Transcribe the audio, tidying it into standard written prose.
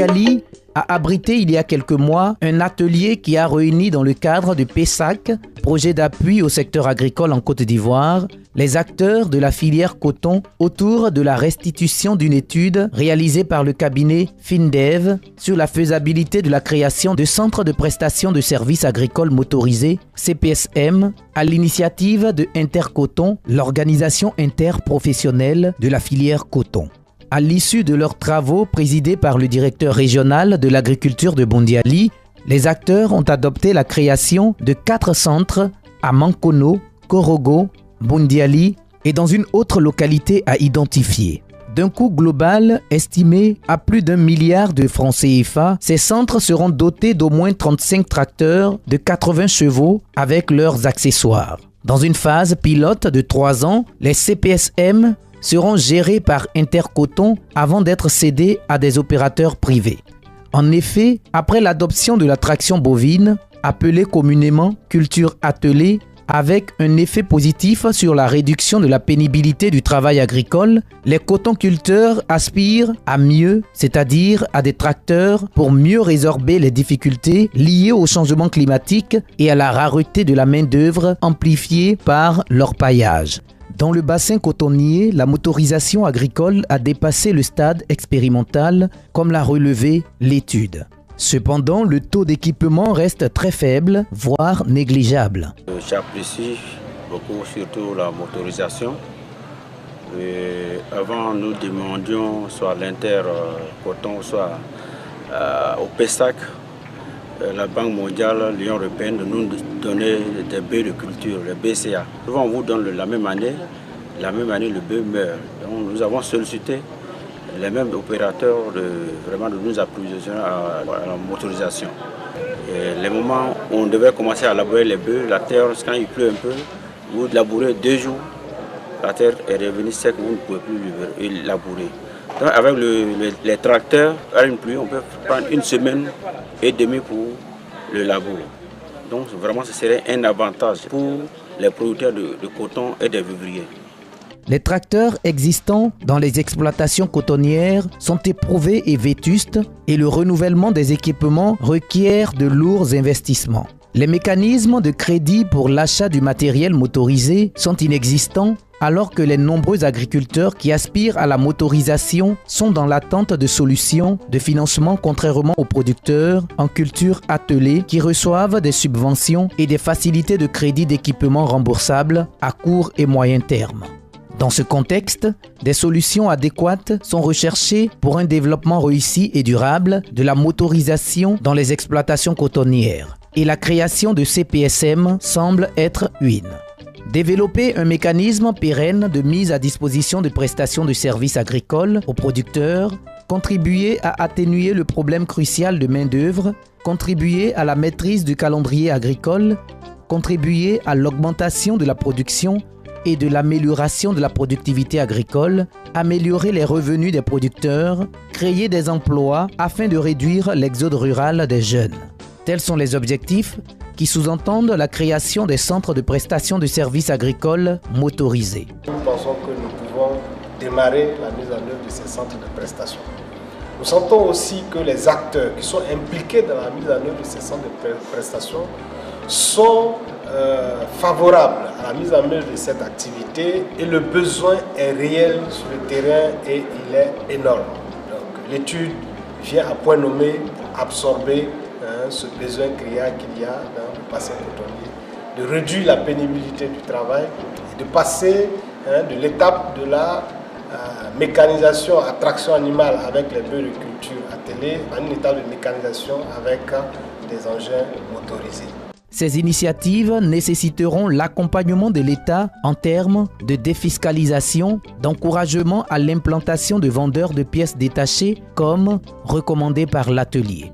Bundiali a abrité il y a quelques mois un atelier qui a réuni dans le cadre du PESAC, projet d'appui au secteur agricole en Côte d'Ivoire, les acteurs de la filière coton autour de la restitution d'une étude réalisée par le cabinet FinDev sur la faisabilité de la création de centres de prestation de services agricoles motorisés, CPSM, à l'initiative de Intercoton, l'organisation interprofessionnelle de la filière coton. À l'issue de leurs travaux présidés par le directeur régional de l'agriculture de Bundiali, les acteurs ont adopté la création de 4 centres à Mankono, Korogo, Bundiali et dans une autre localité à identifier. D'un coût global estimé à plus d'1 milliard de francs CFA, ces centres seront dotés d'au moins 35 tracteurs de 80 chevaux avec leurs accessoires. Dans une phase pilote de 3 ans, les CPSM seront gérés par Intercoton avant d'être cédés à des opérateurs privés. En effet, après l'adoption de la traction bovine, appelée communément culture attelée, avec un effet positif sur la réduction de la pénibilité du travail agricole, les cotonculteurs aspirent à mieux, c'est-à-dire à des tracteurs pour mieux résorber les difficultés liées au changement climatique et à la rareté de la main-d'œuvre amplifiée par l'orpaillage. Dans le bassin cotonnier, la motorisation agricole a dépassé le stade expérimental, comme l'a relevé l'étude. Cependant, le taux d'équipement reste très faible, voire négligeable. J'apprécie beaucoup surtout la motorisation. Avant, nous demandions soit l'Intercoton, soit au PESAC, la Banque mondiale, l'Union européenne, de nous donner des baies de culture, les BCA. Souvent, on vous donne la même année le bœuf meurt. Donc, nous avons sollicité les mêmes opérateurs de nous approvisionner à la motorisation. Et les moments où on devait commencer à labourer les bœufs, la terre, quand il pleut un peu, vous labourez 2 jours, la terre est revenue sec, vous ne pouvez plus labourer. Donc avec les tracteurs, à une pluie, on peut prendre 1 semaine et demie pour le labour. Donc vraiment, ce serait un avantage pour les producteurs de coton et des vivriers. Les tracteurs existants dans les exploitations cotonnières sont éprouvés et vétustes et le renouvellement des équipements requiert de lourds investissements. Les mécanismes de crédit pour l'achat du matériel motorisé sont inexistants alors que les nombreux agriculteurs qui aspirent à la motorisation sont dans l'attente de solutions de financement contrairement aux producteurs en culture attelée qui reçoivent des subventions et des facilités de crédit d'équipements remboursables à court et moyen terme. Dans ce contexte, des solutions adéquates sont recherchées pour un développement réussi et durable de la motorisation dans les exploitations cotonnières. Et la création de CPSM semble être une. Développer un mécanisme pérenne de mise à disposition de prestations de services agricoles aux producteurs, contribuer à atténuer le problème crucial de main-d'œuvre, contribuer à la maîtrise du calendrier agricole, contribuer à l'augmentation de la production et de l'amélioration de la productivité agricole, améliorer les revenus des producteurs, créer des emplois afin de réduire l'exode rural des jeunes. Tels sont les objectifs qui sous-entendent la création des centres de prestation de services agricoles motorisés. Nous pensons que nous pouvons démarrer la mise en œuvre de ces centres de prestation. Nous sentons aussi que les acteurs qui sont impliqués dans la mise en œuvre de ces centres de prestation sont favorables à la mise en œuvre de cette activité et le besoin est réel sur le terrain et il est énorme. Donc l'étude vient à point nommé pour absorber ce besoin criant qu'il y a dans le bassin cotonnier, de réduire la pénibilité du travail et de passer de l'étape de la mécanisation à traction animale avec les bœufs de culture attelés à une étape de mécanisation avec des engins motorisés. Ces initiatives nécessiteront l'accompagnement de l'État en termes de défiscalisation, d'encouragement à l'implantation de vendeurs de pièces détachées comme recommandé par l'atelier.